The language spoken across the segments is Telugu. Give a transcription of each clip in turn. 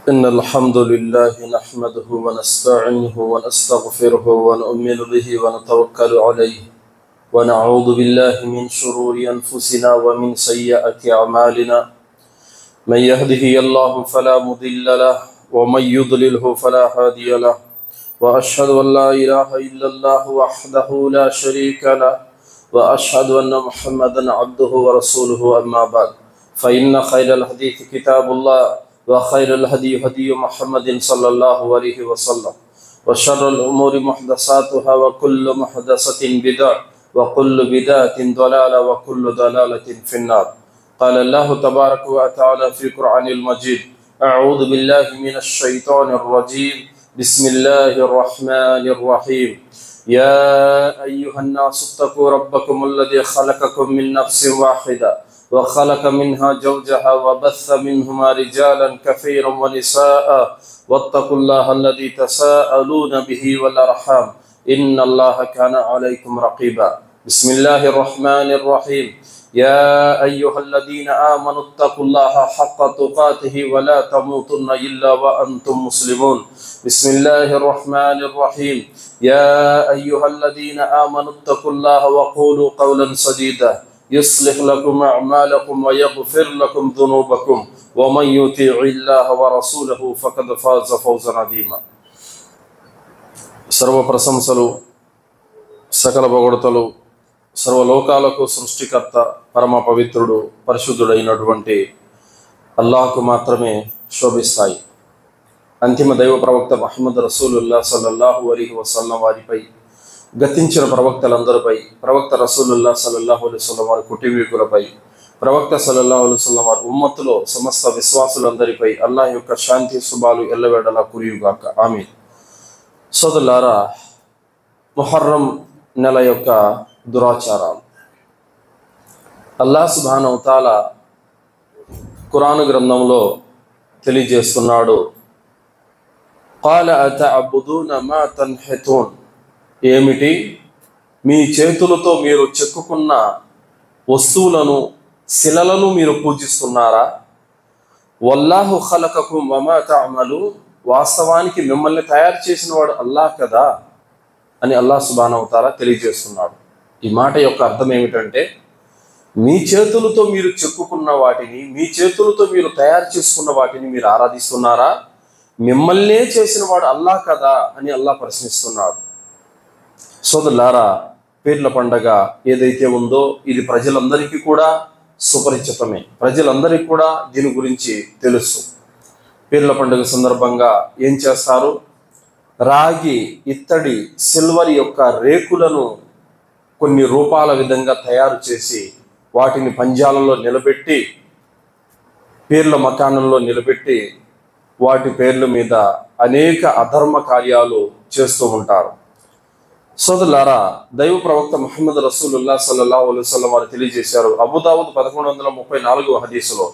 إن الحمد لله نحمده ونستعينه ونستغفره ونؤمن به ونتوكل عليه ونعوذ بالله من شرور أنفسنا ومن سيئات أعمالنا من يهده الله فلا مضل له ومن يضلله فلا هادي له وأشهد أن لا إله إلا الله وحده لا شريك له وأشهد أن محمدا عبده ورسوله أما بعد فإن خير الحديث كتاب الله وخير الهدي هدي محمد صلى الله عليه وسلم وشر الأمور محدثاتها وكل محدثة بدعة وكل بدعة ضلالة وكل ضلالة في النار. قال الله تبارك وتعالى في القرآن المجيد: أعوذ بالله من الشيطان الرجيم بسم الله الرحمن الرحيم. يا أيها الناس اتقوا ربكم الذي خلقكم من نفس واحدة وخلق منها زوجها وبث منهما رجالا كثيرا ونساء واتقوا الله الذي تساءلون به والأرحام إن الله كان عليكم رقيبا. بسم الله الرحمن الرحيم. يا أيها الذين آمنوا اتقوا الله حق تقاته ولا تموتن إلا وأنتم مسلمون. بسم الله الرحمن الرحيم. يا أيها الذين آمنوا اتقوا الله وقولوا قولا سديدا يصلح لكم أعمالكم ويغفر لكم ذنوبكم ومن يطيع الله ورسوله فقد فاز فوزا عظيما. సర్వ ప్రశంసలు సకల పొగడ్తలు సర్వలోకాలకు సృష్టికర్త పరమ పవిత్రుడు పరిశుద్ధుడైనటువంటి అల్లాహ్కు మాత్రమే శోభిస్తాయి. అంతిమ దైవ ప్రవక్త ముహమ్మద్ రసూలుల్లాహ్ సల్లల్లాహు అలైహి వసల్లం వారిపై, గతించిన ప్రవక్తలందరిపై, ప్రవక్త రసూలుల్లాహ్ సల్లల్లాహు అలైహి వసల్లం వారి కుటుంబీకులపై, ప్రవక్త సల్లల్లాహు అలైహి వసల్లం వారి ఉమ్మత్తులో సమస్త విశ్వాసులందరిపై అల్లాహ్ యొక్క శాంతి శుభాలు ఎల్లవేళలా కురియుగాక. ఆమీన్. సోదరులారా, ముహర్రం నెల యొక్క దురాచారాలు అల్లాహ్ సుబ్హానహు వ తఆలా ఖురాన్ గ్రంథంలో తెలియజేస్తున్నాడు. ఖాల అతఅబుదూన మా తన్హితూన్. ఏమిటి? మీ చేతులతో మీరు చెక్కుకున్న వస్తువులను, శిలలను మీరు పూజిస్తున్నారా? వల్లాహు ఖలకకుం వమా తఅమలూన్. వాస్తవానికి మిమ్మల్ని తయారు చేసిన వాడు అల్లాహ్ కదా అని అల్లాహ్ సుబ్హానహు వ తఆలా తెలియజేస్తున్నాడు. ఈ మాట యొక్క అర్థం ఏమిటంటే, మీ చేతులతో మీరు చెక్కుకున్న వాటిని, మీ చేతులతో మీరు తయారు చేసుకున్న వాటిని మీరు ఆరాధిస్తున్నారా? మిమ్మల్నే చేసిన వాడు అల్లాహ్ కదా అని అల్లాహ్ ప్రశ్నిస్తున్నాడు. సోదరులారా, పీర్ల పండగ ఏదైతే ఉందో ఇది ప్రజలందరికీ కూడా సుపరిచితమే. ప్రజలందరికీ కూడా దీని గురించి తెలుసు. పీర్ల పండుగ సందర్భంగా ఏం చేస్తారు? రాగి, ఇత్తడి, సిల్వర్ యొక్క రేకులను కొన్ని రూపాల విధంగా తయారు చేసి వాటిని పంజాలలో నిలబెట్టి, పీర్ల మకానంలో నిలబెట్టి వాటి పేర్ల మీద అనేక అధర్మ కార్యాలు చేస్తూ ఉంటారు. సోదరులారా, దైవ ప్రవక్త ముహమ్మద్ రసూలుల్లాహ్ సల్లల్లాహు అలైహి వసల్లం వారు తెలియజేశారు. అబూదావుద్ 1134 హదీసులో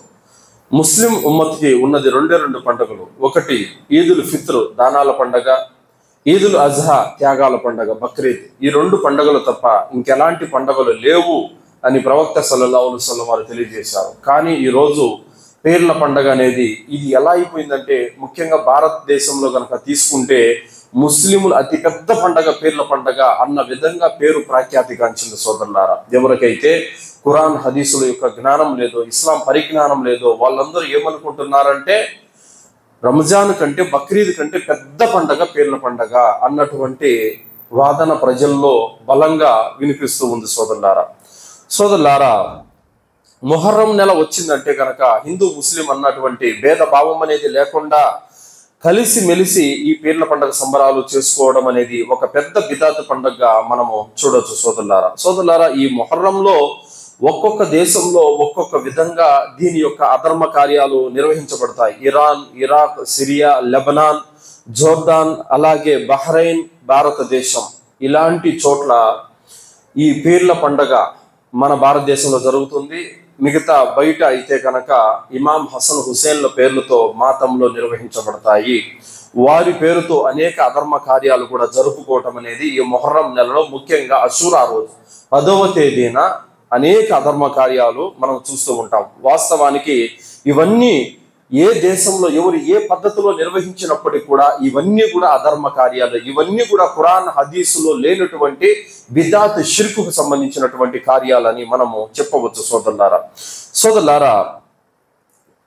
ముస్లిం ఉమ్మత్కి ఉన్నది రెండు పండుగలు. ఒకటి ఈదుల్ ఫిత్ర్, దానాల పండగ, ఈదుల్ అజ్హా, త్యాగాల పండగ, బక్రీద్. ఈ రెండు పండుగలు తప్ప ఇంకెలాంటి పండుగలు లేవు అని ప్రవక్త సల్లల్లాహు అలైహి వసల్లం వారు తెలియజేశారు. కానీ ఈరోజు పీర్ల పండగ అనేది ఇది ఎలా అయిపోయిందంటే, ముఖ్యంగా భారతదేశంలో కనుక తీసుకుంటే ముస్లింలు అతిపెద్ద పండగ పీర్ల పండగ అన్న విధంగా పేరు ప్రఖ్యాతిగాంచింది. సోదరులారా, ఎవరికైతే ఖురాన్ హదీసుల యొక్క జ్ఞానం లేదో, ఇస్లాం పరిజ్ఞానం లేదో వాళ్ళందరూ ఏమనుకుంటున్నారంటే రంజాన్ కంటే, బక్రీద్ కంటే పెద్ద పండగ పీర్ల పండగ అన్నటువంటి వాదన ప్రజల్లో బలంగా వినిపిస్తూ ఉంది. సోదరులారా, ముహర్రం నెల వచ్చిందంటే కనుక హిందూ ముస్లిం అన్నటువంటి భేదభావం అనేది లేకుండా కలిసి మెలిసి ఈ పీర్ల పండుగ సంబరాలు చేసుకోవడం అనేది ఒక పెద్ద బిదాత్ పండుగగా మనము చూడొచ్చు. సోదరులారా, ఈ ముహర్రంలో ఒక్కొక్క దేశంలో ఒక్కొక్క విధంగా దీని యొక్క అధర్మ కార్యాలు నిర్వహించబడతాయి. Iran, Iraq, Syria, Lebanon, Jordan, అలాగే బహ్రెయిన్, భారతదేశం ఇలాంటి చోట్ల ఈ పీర్ల పండుగ మన భారతదేశంలో జరుగుతుంది. మిగతా బయట అయితే కనుక ఇమాం హసన్ హుసేన్ల పేర్లతో మాతంలో నిర్వహించబడతాయి. వారి పేరుతో అనేక అధర్మ కార్యాలు కూడా జరుపుకోవటం అనేది ఈ ముహర్రం నెలలో, ముఖ్యంగా అషూరా రోజు 10వ తేదీన అనేక అధర్మ కార్యాలు మనం చూస్తూ ఉంటాం. వాస్తవానికి ఇవన్నీ ఏ దేశంలో ఎవరు ఏ పద్ధతిలో నిర్వహించినప్పటికీ కూడా ఇవన్నీ కూడా అధర్మ కార్యాలు, ఇవన్నీ కూడా ఖురాన్ హదీసులో లేనటువంటి బిదాత్ షిర్కుకు సంబంధించినటువంటి కార్యాలని మనము చెప్పవచ్చు సోదరులారా.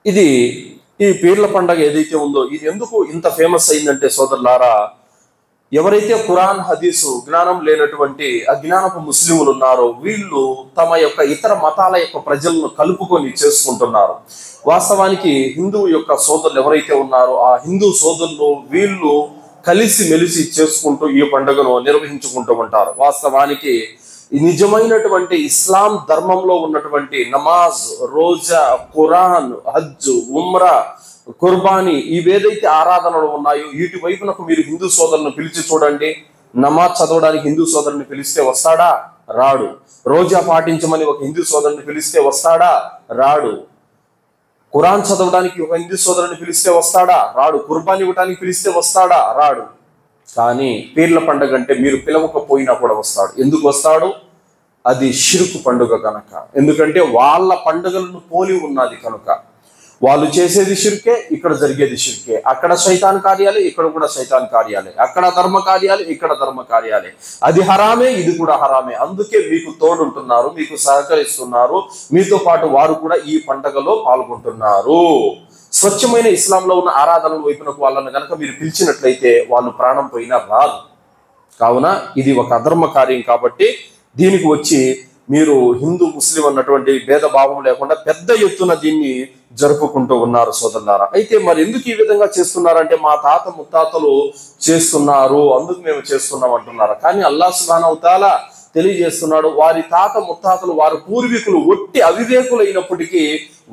ఇది ఈ పీర్ల పండగ ఏదైతే ఉందో ఇది ఎందుకు ఇంత ఫేమస్ అయిందంటే సోదరులారా, ఎవరైతే ఖురాన్ హదీసు జ్ఞానం లేనటువంటి అజ్ఞానపు ముస్లింలు ఉన్నారో వీళ్ళు తమ యొక్క ఇతర మతాల యొక్క ప్రజలను కలుపుకొని చేసుకుంటున్నారు. వాస్తవానికి హిందూ యొక్క సోదరులు ఎవరైతే ఉన్నారో ఆ హిందూ సోదరులు వీళ్ళు కలిసి మెలిసి చేసుకుంటూ ఈ పండుగను నిర్వహించుకుంటూ ఉంటారు. వాస్తవానికి నిజమైనటువంటి ఇస్లాం ధర్మంలో ఉన్నటువంటి నమాజ్, రోజా, ఖురాన్, హజ్, ఉమ్రా, కుర్బానీ ఇవేదైతే ఆరాధనలు ఉన్నాయో వీటి వైపునకు మీరు హిందూ సోదరులను పిలిచి చూడండి. నమాజ్ చదవడానికి హిందూ సోదరుని పిలిస్తే వస్తాడా? రాడు. రోజా పాటించమని ఒక హిందూ సోదరుని పిలిస్తే వస్తాడా? రాడు. ఖురాన్ చదవడానికి ఒక హిందూ సోదరుని పిలిస్తే వస్తాడా? రాడు. కుర్బానీ ఇవ్వడానికి పిలిస్తే వస్తాడా? రాడు. కానీ పీర్ల పండుగ అంటే మీరు పిలవకపోయినా కూడా వస్తాడు. ఎందుకు వస్తాడు? అది షిర్కు పండుగ కనుక. ఎందుకంటే వాళ్ళ పండుగలను పోలి ఉన్నది కనుక. వాళ్ళు చేసేది షిర్కే, ఇక్కడ జరిగేది షిర్కే. అక్కడ శైతాన్ కార్యాలే, ఇక్కడ కూడా శైతాన్ కార్యాలే. అక్కడ ధర్మ కార్యాలే, ఇక్కడ ధర్మ కార్యాలే. అది హరామే, ఇది కూడా హరామే. అందుకే మీకు తోడుంటున్నారు, మీకు సహకరిస్తున్నారు, మీతో పాటు వారు కూడా ఈ పండుగలో పాల్గొంటున్నారు. స్వచ్ఛమైన ఇస్లాంలో ఉన్న ఆరాధనల వైపునకు వాళ్ళని కనుక మీరు పిలిచినట్లయితే వాళ్ళు ప్రాణం పోయినా రాదు. కావున ఇది ఒక అధర్మ కార్యం కాబట్టి దీనికి వచ్చి మీరు హిందూ ముస్లిం అన్నటువంటి భేదభావం లేకుండా పెద్ద ఎత్తున దీన్ని జరుపుకుంటూ ఉన్నారు సోదరులారా. అయితే మరి ఎందుకు ఈ విధంగా చేస్తున్నారంటే మా తాత ముత్తాతలు చేస్తున్నారు అందుకు మేము చేస్తున్నాం అంటున్నారు. కానీ అల్లాహ్ సుబ్హానహు వ తఆలా తెలియజేస్తున్నాడు, వారి తాత ముత్తాతలు వారి పూర్వీకులు ఒట్టి అవివేకులైనప్పటికీ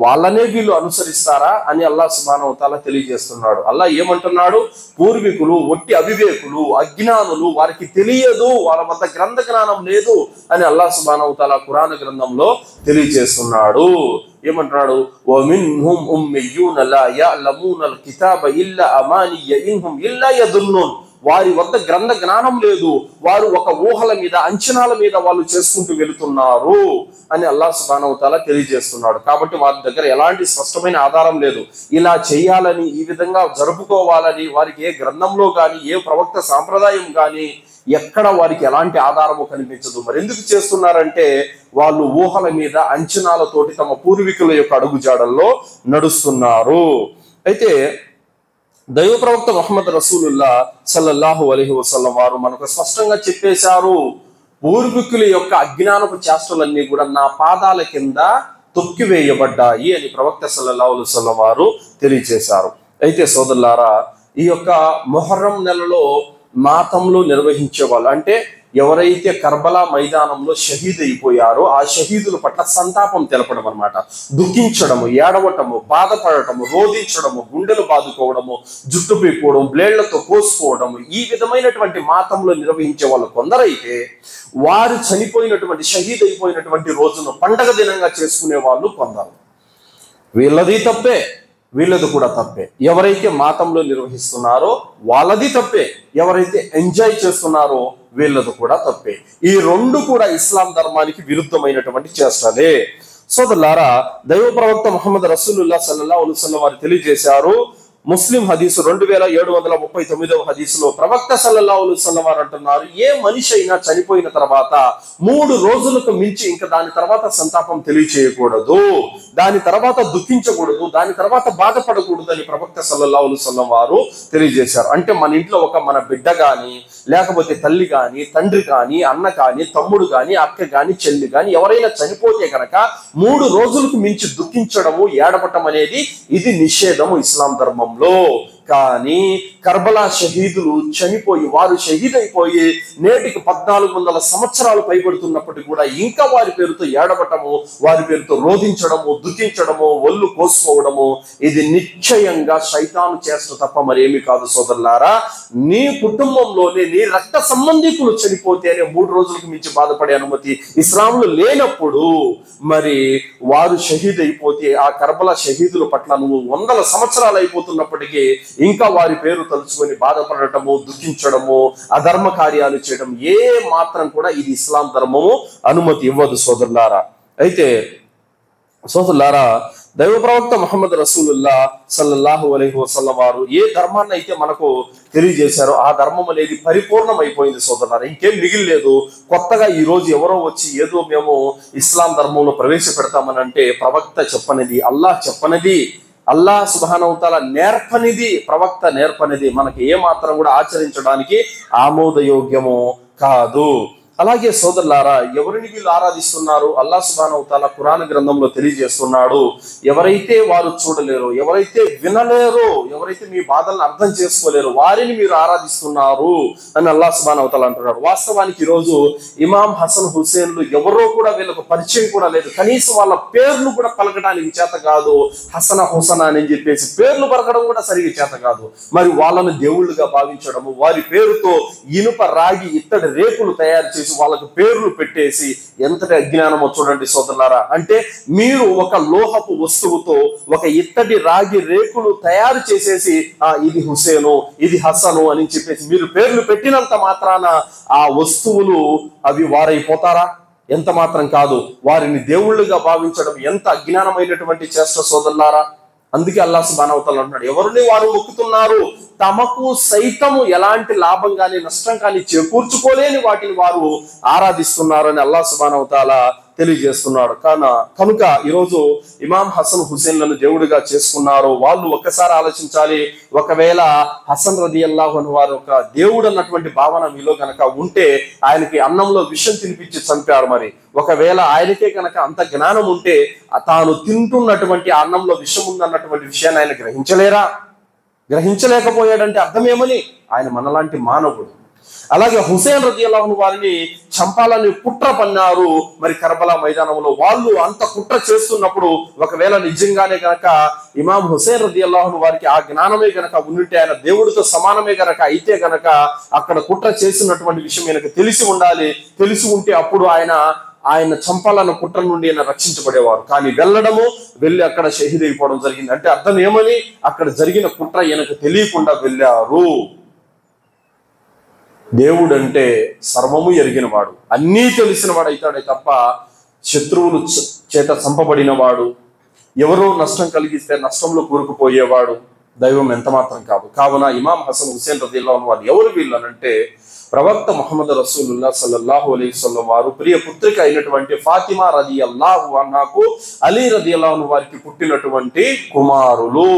వాళ్ళనే వీళ్ళు అనుసరిస్తారా అని అల్లాహ్ సుబ్హానహు వ తఆలా తెలియజేస్తున్నాడు. అల్లాహ్ ఏమంటున్నాడు? పూర్వీకులు ఒట్టి అవివేకులు, అజ్ఞానులు, వారికి తెలియదు, వాళ్ళ వద్ద గ్రంథ జ్ఞానం లేదు అని అల్లాహ్ సుబ్హానహు వ తఆలా ఖురాన్ గ్రంథంలో తెలియజేస్తున్నాడు. ఏమంటున్నాడు? వమిన్హుం ఉమ్మీయూన లా యఅలమూనల్ కితాబ ఇల్లా అమానియ ఇన్హుం ఇల్లా యదున్నూన్. వారి వద్ద గ్రంథ జ్ఞానం లేదు, వారు ఒక ఊహల మీద అంచనాల మీద వాళ్ళు చేసుకుంటూ వెళుతున్నారు అని అల్లాహ్ సుబ్హానహు వ తఆలా తెలియజేస్తున్నాడు. కాబట్టి వారి దగ్గర ఎలాంటి స్పష్టమైన ఆధారం లేదు. ఇలా చేయాలని, ఈ విధంగా జరుపుకోవాలని వారికి ఏ గ్రంథంలో కానీ ఏ ప్రవక్త సాంప్రదాయం కానీ ఎక్కడ వారికి ఎలాంటి ఆధారము కనిపించదు. మరి ఎందుకు చేస్తున్నారంటే వాళ్ళు ఊహల మీద అంచనాలతోటి తమ పూర్వీకుల యొక్క అడుగుజాడల్లో నడుస్తున్నారు. అయితే దైవ ప్రవక్త ముహమ్మద్ రసూలుల్లా సల్లల్లాహు అలైహి వసల్లం వారు మనకు స్పష్టంగా చెప్పేశారు, పూర్వీకుల యొక్క అజ్ఞానపు చేష్టలన్నీ కూడా నా పాదాల కింద తొక్కివేయబడ్డాయి అని ప్రవక్త సల్లల్లాహు అలైహి వసల్లం వారు తెలియజేశారు. అయితే సోదరులారా, ఈ యొక్క మొహర్రం నెలలో మాతంలో నిర్వహించే వాళ్ళు అంటే ఎవరైతే కర్బలా మైదానంలో షహీద్ అయిపోయారో ఆ షహీదుల పట్ల సంతాపం తెలపడం అన్నమాట. దుఃఖించడము, ఏడవటము, బాధపడటము, రోధించడము, గుండెలు బాదుకోవడము, జుట్టు పీక్కోవడం, బ్లేడ్లతో కోసుకోవడము, ఈ విధమైనటువంటి మాతంలో నిర్వహించే వాళ్ళు కొందరైతే వారు చనిపోయినటువంటి షహీద్ అయిపోయినటువంటి రోజును పండగ దినంగా చేసుకునే వాళ్ళు కొందరు. వీళ్ళది తప్పే, వీళ్ళది కూడా తప్పే. ఎవరైతే మాతంలో నిర్వహిస్తున్నారో వాళ్ళది తప్పే, ఎవరైతే ఎంజాయ్ చేస్తున్నారో వీళ్ళది కూడా తప్పే. ఈ రెండు కూడా ఇస్లాం ధర్మానికి విరుద్ధమైనటువంటి చేష్టలే. సోదరులారా, దైవ ప్రవక్త ముహమ్మద్ రసూలుల్లాహ్ సల్లల్లాహు అలైహి వసల్లం వారు తెలియజేశారు. ముస్లిం హదీసు 2739వ హదీసులో ప్రవక్త సల్లల్లాహు అలైహి వసల్లం వారు అంటున్నారు, ఏ మనిషి అయినా చనిపోయిన తర్వాత 3 రోజులకు మించి ఇంకా దాని తర్వాత సంతాపం తెలియచేయకూడదు, దాని తర్వాత దుఃఖించకూడదు, దాని తర్వాత బాధపడకూడదు అని ప్రవక్త సల్లల్లాహు అలైహి వసల్లం వారు తెలియజేశారు. అంటే మన ఇంట్లో మన బిడ్డ కానీ, లేకపోతే తల్లి కానీ, తండ్రి కానీ, అన్న కానీ, తమ్ముడు కానీ, అక్క కానీ, చెల్లి కానీ ఎవరైనా చనిపోతే కనుక 3 రోజులకు మించి దుఃఖించడము, ఏడవటం అనేది ఇది నిషేధము ఇస్లాం ధర్మం. కానీ కర్బలా షహీదులు చనిపోయి వారు షహీద్ అయిపోయి నేటికి 1400 సంవత్సరాలు పైబడుతున్నప్పటికీ కూడా ఇంకా వారి పేరుతో ఏడవటము, వారి పేరుతో రోధించడము, దుఃఖించడము, ఒళ్ళు కోసుకోవడము ఇది నిశ్చయంగా శైతాను చేష్ట తప్ప మరేమి కాదు. సోదరులారా, నీ కుటుంబంలోనే నీ రక్త సంబంధికులు చనిపోతేనే 3 రోజులకు మించి బాధపడే అనుమతి ఇస్లాంలో లేనప్పుడు మరి వారు షహీద్ అయిపోతే ఆ కర్బలా షహీదుల పట్ల నువ్వు 100 సంవత్సరాలు అయిపోతున్నప్పటికీ ఇంకా వారి పేరు తలుచుకొని బాధపడటము, దుఃఖించడము, అధర్మ కార్యాలు చేయడం ఏ మాత్రం కూడా ఇది ఇస్లాం ధర్మము అనుమతి ఇవ్వదు సోదరులారా. అయితే సోదరులారా, దైవ ప్రవక్త ముహమ్మద్ రసూలుల్లా సల్లల్లాహు అలైహి వసల్లం వారు ఏ ధర్మాన్ని అయితే మనకు తెలియజేశారో ఆ ధర్మం అనేది పరిపూర్ణమైపోయింది సోదరులారా. ఇంకేం మిగిలిలేదు. కొత్తగా ఈ రోజు ఎవరో వచ్చి ఏదో మేము ఇస్లాం ధర్మంలో ప్రవేశపెడతామని అంటే ప్రవక్త చెప్పనిది, అల్లాహ్ చెప్పనిది, అల్లాహ్ సుబ్హానహు వ తఆలా నేర్పనిది, ప్రవక్త నేర్పనిది మనకి ఏ మాత్రం కూడా ఆచరించడానికి ఆమోదయోగ్యము కాదు. అలాగే సోదరులారా, ఎవరిని వీళ్ళు ఆరాధిస్తున్నారు? అల్లాహ్ సుబ్హానహు వ తఆలా ఖురాన్ గ్రంథంలో తెలియజేస్తున్నాడు, ఎవరైతే వారు చూడలేరు, ఎవరైతే వినలేరు, ఎవరైతే మీ బాధలను అర్థం చేసుకోలేరు వారిని మీరు ఆరాధిస్తున్నారు అని అల్లాహ్ సుబ్హానహు వ తఆలా అంటున్నాడు. వాస్తవానికి ఈరోజు ఇమాం హసన్ హుసేన్లు ఎవరో కూడా వీళ్ళకు పరిచయం కూడా లేదు. కనీసం వాళ్ళ పేర్లు కూడా పలకడానికి చేత కాదు. హసన హుసన అని చెప్పేసి పేర్లు పలకడం కూడా సరిగా చేత కాదు. మరి వాళ్ళను దేవుళ్ళుగా భావించడము, వారి పేరుతో ఇనుప రాగి ఇత్తడి రేకులు తయారు చేసి వాళ్ళకు పేర్లు పెట్టేసి ఎంతటి అజ్ఞానమో చూడండి సోదరులారా. అంటే మీరు ఒక లోహపు వస్తువుతో ఒక ఇత్తడి రాగి రేకులు తయారు చేసేసి ఇది హుసేను, ఇది హసను అని చెప్పేసి మీరు పేర్లు పెట్టినంత మాత్రాన ఆ వస్తువులు అవి వారైపోతారా? ఎంత మాత్రం కాదు. వారిని దేవుళ్ళుగా భావించడం ఎంత అజ్ఞానమైనటువంటి చేష్ట సోదరులారా. అందుకే అల్లాహ్ సుబ్హానహు వ తఆలా అంటున్నాడు, ఎవరిని వారు మొక్కుతున్నారు, తమకు సైతము ఎలాంటి లాభం కానీ నష్టం కానీ చేకూర్చుకోలేని వాటిని వారు ఆరాధిస్తున్నారు అని అల్లాహ్ సుబ్హానహు వ తఆలా తెలియజేస్తున్నాడు. కనుక ఈరోజు ఇమాం హసన్ హుసేన్లను దేవుడిగా చేసుకున్నారు. వాళ్ళు ఒక్కసారి ఆలోచించాలి, ఒకవేళ హసన్ రదియల్లాహు అన్హు వారు ఒక దేవుడు అన్నటువంటి భావన మీలో కనుక ఉంటే ఆయనకి అన్నంలో విషం తినిపించి చంపారు. మరి ఒకవేళ ఆయనకే కనుక అంత జ్ఞానం ఉంటే తాను తింటున్నటువంటి అన్నంలో విషం ఉందన్నటువంటి విషయాన్ని ఆయన గ్రహించలేకపోయాడంటే అర్థమేమని? ఆయన మనలాంటి మానవుడు. అలాగే హుసేన్ రదియల్లాహు అన్హు వారిని చంపాలని కుట్ర పన్నారు. మరి కర్బలా మైదానంలో వాళ్ళు అంత కుట్ర చేస్తున్నప్పుడు ఒకవేళ నిజంగానే గనక ఇమాం హుసేన్ రదియల్లాహు అన్హు వారికి ఆ జ్ఞానమే గనక ఉంటే, ఆయన దేవుడితో సమానమే గనక అయితే గనక అక్కడ కుట్ర చేస్తున్నటువంటి విషయం ఆయనకు తెలిసి ఉండాలి. తెలిసి ఉంటే అప్పుడు ఆయన చంపాలన్న కుట్ర నుండి ఆయన రక్షించబడేవారు. కానీ వెళ్ళి అక్కడ షహీద్ అయిపోవడం జరిగింది. అంటే అర్థం ఏమని? అక్కడ జరిగిన కుట్ర ఈయనకు తెలియకుండా వెళ్ళారు. దేవుడు అంటే సర్వము ఎరిగినవాడు, అన్నీ తెలిసిన వాడు అవుతాడే తప్ప శత్రువులు చేత చంపబడిన వాడు, ఎవరో నష్టం కలిగిస్తే నష్టంలో కూరుకుపోయేవాడు దైవం ఎంత మాత్రం కాదు. కావున ఇమాం హసన్ హుసేన్ రదియల్లాహు అన్హు వారు ఎవరు వీళ్ళనంటే ప్రవక్త ముహమ్మద్ రసూలుల్లాహ్ సల్లల్లాహు అలైహి వసల్లం వారు ప్రియ పుత్రిక అయినటువంటి ఫాతిమా రదియల్లాహు అన్హాకు అలీ రదియల్లాహు అన్హు వారికి పుట్టినటువంటి కుమారులు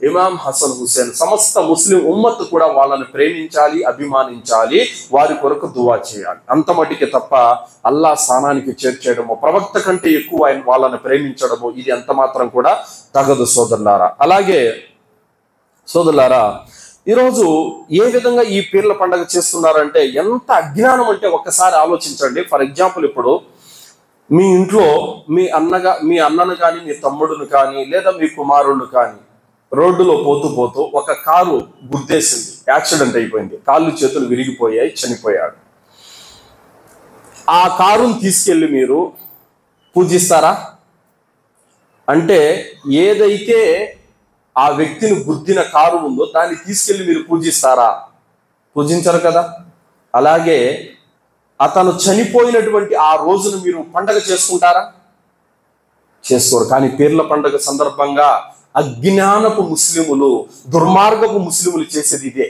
ఇమాం హసన్ హుసేన్. సమస్త ముస్లిం ఉమ్మత్ కూడా వాళ్ళని ప్రేమించాలి, అభిమానించాలి, వారి కొరకు దువా చేయాలి. అంత మటుకి తప్ప అల్లాహ్ స్థానానికి చేర్చేయడము, ప్రవక్త కంటే ఎక్కువ ఆయన వాళ్ళని ప్రేమించడము ఇది ఎంత మాత్రం కూడా తగదు సోదరులారా. అలాగే సోదరులారా, ఈరోజు ఏ విధంగా ఈ పీర్ల పండుగ చేస్తున్నారంటే ఎంత అజ్ఞానం అంటే ఒక్కసారి ఆలోచించండి. ఫర్ ఎగ్జాంపుల్, ఇప్పుడు మీ ఇంట్లో మీ అన్నను కానీ మీ తమ్ముడును కానీ లేదా మీ కుమారుడు కానీ రోడ్డులో పోతూ ఒక కారు గుద్దేసింది, యాక్సిడెంట్ అయిపోయింది, కాళ్ళు చేతులు విరిగిపోయాయి, చనిపోయాడు. ఆ కారుని తీసుకెళ్ళి మీరు పూజిస్తారా? అంటే ఏదైతే ఆ వ్యక్తిని గుద్దిన కారు ఉందో దాన్ని తీసుకెళ్లి మీరు పూజిస్తారా? పూజించరు కదా. అలాగే అతను చనిపోయినటువంటి ఆ రోజును మీరు పండగ చేసుకుంటారా? చేసుకోరు. కానీ పీర్ల పండుగ సందర్భంగా అజ్ఞానపు ముస్లిములు, దుర్మార్గపు ముస్లిములు చేసేది ఇదే.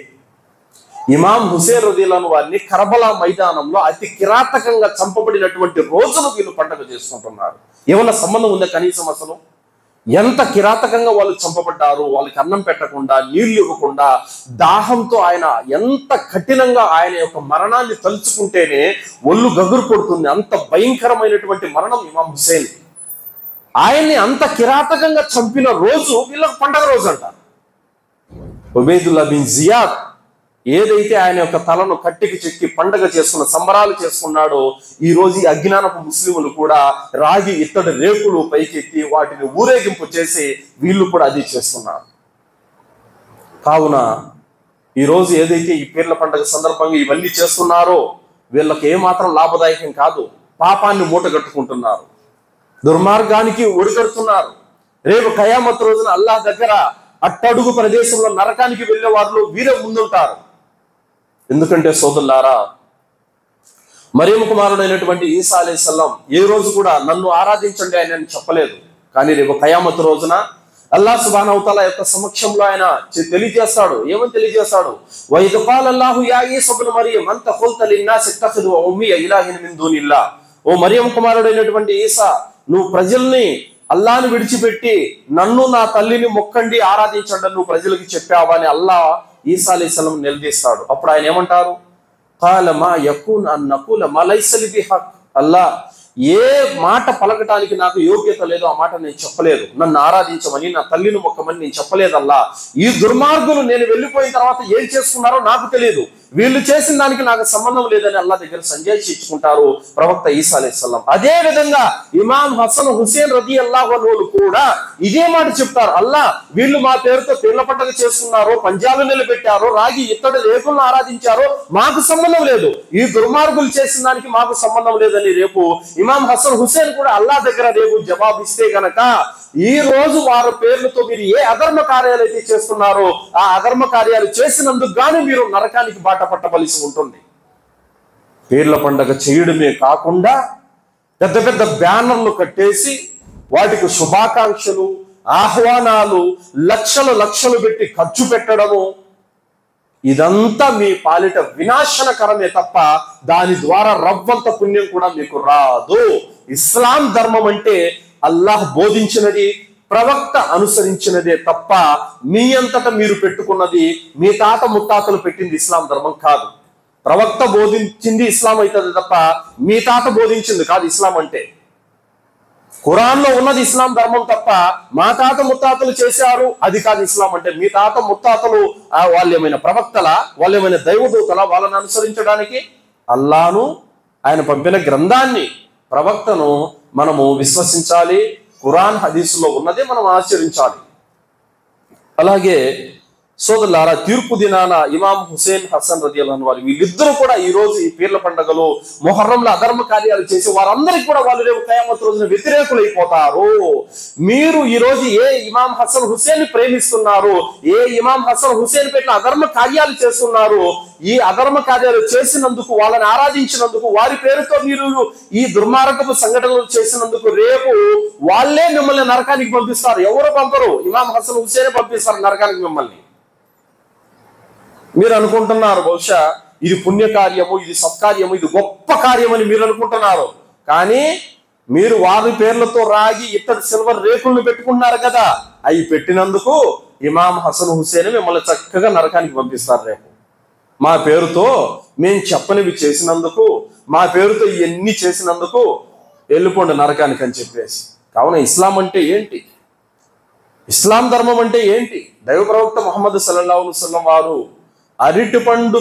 ఇమాం హుసేన్ రదియల్లాహు అన్హు వారిని కర్బలా మైదానంలో అతి కిరాతకంగా చంపబడినటువంటి రోజును వీళ్ళు పండుగ చేసుకుంటున్నారు. ఏమన్నా సంబంధం ఉందా కనీసం? అసలు ఎంత కిరాతకంగా వాళ్ళు చంపబడ్డారు. వాళ్ళకి అన్నం పెట్టకుండా, నీళ్లు ఇవ్వకుండా, దాహంతో ఆయన ఎంత కఠినంగా ఆయన యొక్క మరణాన్ని తలుచుకుంటేనే ఒళ్ళు గగురు పడుతుంది. అంత భయంకరమైనటువంటి మరణం ఇమాం హుసేన్. ఆయన్ని అంత కిరాతకంగా చంపిన రోజు వీళ్ళకి పండగ రోజు అంటారు. ఉబైదుల్లా బిన్ జియాద్ ఏదైతే ఆయన యొక్క తలను కట్టికి చెక్కి పండగ చేసుకున్న, సంబరాలు చేసుకున్నాడో, ఈ రోజు ఈ అజ్ఞానపు ముస్లిములు కూడా రాగి ఇత్తడి రేకులు పైకెత్తి వాటిని ఊరేగింపు చేసి వీళ్ళు కూడా అది చేస్తున్నారు. కావున ఈరోజు ఏదైతే ఈ పీర్ల పండుగ సందర్భంగా ఇవన్నీ చేస్తున్నారో వీళ్ళకి ఏమాత్రం లాభదాయకం కాదు. పాపాన్ని మూటగట్టుకుంటున్నారు, దుర్మార్గానికి ఒడిగడుతున్నారు. రేపు ఖయామత్ రోజున అల్లాహ్ దగ్గర అట్టడుగు ప్రదేశంలో నరకానికి వెళ్ళే వాళ్ళు వీరే ముందుంటారు. ఎందుకంటే సోదరులారా, మరియమ్మ కుమారుడైనటువంటి ఈసా అలైహిస్సలాం ఏ రోజు కూడా నన్ను ఆరాధించండి అని చెప్పలేదు. కానీ రేపు ఖయామత్ రోజున అల్లాహ్ సుబ్హానహు వ తఆలా యొక్క సమక్షంలో ఆయన తెలియజేస్తాడు. ఏమని తెలియజేస్తాడు? వఇద్ ఖాల అల్లాహు యా ఈసా ఇబ్న మర్యం అంత ఖుల్త లిన్నాస్ ఇత్తఖిదు ఉమ్మి ఇలాహిన్ మిన్ దూనిల్లాహ్. ఓ మరియం కుమారుడైనటువంటి ఈసా, నువ్వు ప్రజల్ని అల్లాహ్ని విడిచిపెట్టి నన్ను నా తల్లిని మొక్కండి ఆరాధించండి నువ్వు ప్రజలకు చెప్పావా అని అల్లాహ్ ఈసా అలైహిస్సలాం నిలదీస్తాడు. అప్పుడు ఆయన ఏమంటారు? ఖాల మా యకూన్ అన్ నఖూల మా లైస లీ బిహక్. అల్లాహ్, ఏ మాట పలకటానికి నాకు యోగ్యత లేదు, ఆ మాట నేను చెప్పలేదు. నన్ను ఆరాధించమని, నా తల్లిని మొక్కమని నేను చెప్పలేదల్లా. ఈ దుర్మార్గులు నేను వెళ్ళిపోయిన తర్వాత ఏం చేసుకున్నారో నాకు తెలియదు, వీళ్ళు చేసిన దానికి నాకు సంబంధం లేదని అల్లాహ్ దగ్గర సంజాయిషి ఇచ్చుకుంటారు ప్రవక్త ఈసా అలైహిస్సలాం. అదే విధంగా ఇమాం హసన్ హుసేన్ రదియల్లాహు అన్హులు కూడా ఇదే మాట చెప్తారు. అల్లాహ్, వీళ్ళు మా పేరుతో పీర్ల పండుగ చేస్తున్నారు, పంజాలు నిలబెట్టారు, రాగి ఇత్తడి రేకులను ఆరాధించారు, మాకు సంబంధం లేదు, ఈ దుర్మార్గులు చేసిన దానికి మాకు సంబంధం లేదని రేపు ఇమాం హసన్ హుసేన్ కూడా అల్లాహ్ దగ్గర రేపు జవాబిస్తే గనక ఈ రోజు వారి పేర్లతో మీరు ఏ అధర్మ కార్యాలు అయితే చేస్తున్నారో ఆ అధర్మ కార్యాలు చేసినందుకు గాను మీరు నరకానికి బాట పట్టవలసి ఉంటుంది. పీర్ల పండగ చేయడమే కాకుండా పెద్ద పెద్ద బ్యానర్లు కట్టేసి వాటికి శుభాకాంక్షలు, ఆహ్వానాలు, లక్షలు పెట్టి ఖర్చు పెట్టడము, ఇదంతా మీ పాలిట వినాశనకరమే తప్ప దాని ద్వారా రవ్వంత పుణ్యం కూడా మీకు రాదు. ఇస్లాం ధర్మం అంటే అల్లాహ్ బోధించినది, ప్రవక్త అనుసరించినదే తప్ప మీ అంతటా మీరు పెట్టుకున్నది, మీ తాత ముత్తాతలు పెట్టింది ఇస్లాం ధర్మం కాదు. ప్రవక్త బోధించింది ఇస్లాం అవుతుంది తప్ప మీ తాత బోధించింది కాదు ఇస్లాం అంటే. ఖురాన్లో ఉన్నది ఇస్లాం ధర్మం తప్ప మా తాత ముత్తాతలు చేశారు అది కాదు ఇస్లాం అంటే. మీ తాత ముత్తాతలు వాళ్ళు ఏమైనా ప్రవక్తల, వాళ్ళు ఏమైనా దైవదూతల వాళ్ళని అనుసరించడానికి? అల్లాను, ఆయన పంపిన గ్రంథాన్ని, ప్రవక్తను మనము విశ్వసించాలి. ఖురాన్ హదీసులో ఉన్నదే మనం ఆచరించాలి. అలాగే సోదరులారా, తీర్పు దినాన ఇమాం హుసేన్ హసన్ రదియల్లాహు అన్హు వీళ్ళిద్దరూ కూడా ఈ రోజు ఈ పీర్ల పండుగలో మొహర్రంలో అధర్మ కార్యాలు చేసి వారందరికీ కూడా వాళ్ళు రేపు ఖయామత్ రోజున వ్యతిరేకులైపోతారు. మీరు ఈ రోజు ఏ ఇమాం హసన్ హుసేన్ ప్రేమిస్తున్నారు, ఏ ఇమాం హసన్ హుసేన్ పెట్టిన అధర్మ కార్యాలు చేస్తున్నారు, ఈ అధర్మ కార్యాలు చేసినందుకు, వాళ్ళని ఆరాధించినందుకు, వారి పేరుతో మీరు ఈ దుర్మార్గపు సంఘటనలు చేసినందుకు రేపు వాళ్ళే మిమ్మల్ని నరకానికి పంపిస్తారు. ఎవరు పంపరు, ఇమాం హసన్ హుసేనే పంపిస్తారు నరకానికి మిమ్మల్ని. మీరు అనుకుంటున్నారు బహుశా ఇది పుణ్యకార్యము, ఇది సత్కార్యము, ఇది గొప్ప కార్యమని మీరు అనుకుంటున్నారు. కానీ మీరు వారి పేర్లతో రాగి ఇత్తడి సిల్వర్ రేకులను పెట్టుకున్నారు కదా, అవి పెట్టినందుకు ఇమాం హసన్ హుసేన్ మిమ్మల్ని చక్కగా నరకానికి పంపిస్తారు రేపు. మా పేరుతో మేము చెప్పనివి చేసినందుకు, మా పేరుతో ఇవన్నీ చేసినందుకు వెళ్ళిపోండి నరకానికి అని చెప్పేసి. కావున ఇస్లాం అంటే ఏంటి, ఇస్లాం ధర్మం అంటే ఏంటి? దైవ ప్రవక్త ముహమ్మద్ సల్లల్లాహు అలైహి వసల్లం వారు అరటిపండు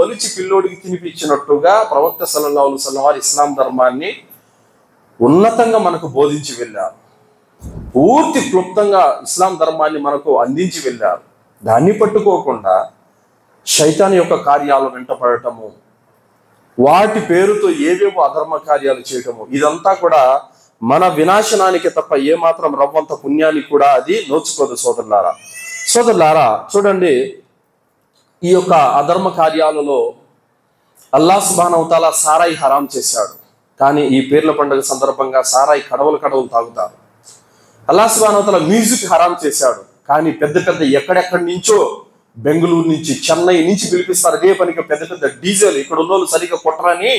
ఒలిచి పిల్లోడికి తినిపించినట్టుగా ప్రవక్త సల్లల్లాహు అలైహి వసల్లం వారు ఇస్లాం ధర్మాన్ని ఉన్నతంగా మనకు బోధించి వెళ్ళారు. పూర్తి క్లుప్తంగా ఇస్లాం ధర్మాన్ని మనకు అందించి వెళ్ళారు. దాన్ని పట్టుకోకుండా శైతాన్ యొక్క కార్యాలు వెంటపడటము, వాటి పేరుతో ఏవేవో అధర్మ కార్యాలు చేయటము, ఇదంతా కూడా మన వినాశనానికి తప్ప ఏమాత్రం రవ్వంత పుణ్యానికి కూడా అది నోచుకోదు. సోదరులారా చూడండి, ఈ యొక్క అధర్మ కార్యాలలో అల్లాహ్ సుబ్హానహు వ తఆలా సారాయి హరాం చేశాడు. కానీ ఈ పీర్ల పండుగ సందర్భంగా సారాయి కడవలు తాగుతారు. అల్లాహ్ సుబ్హానహు వ తఆలా మ్యూజిక్ హరాం చేశాడు. కానీ పెద్ద ఎక్కడెక్కడి నుంచో, బెంగళూరు నుంచి, చెన్నై నుంచి పిలిపిస్తారు. అదే పనికి పెద్ద డీజేలు ఇక్కడ ఉన్నోళ్ళు సరిగ్గా కొట్టరని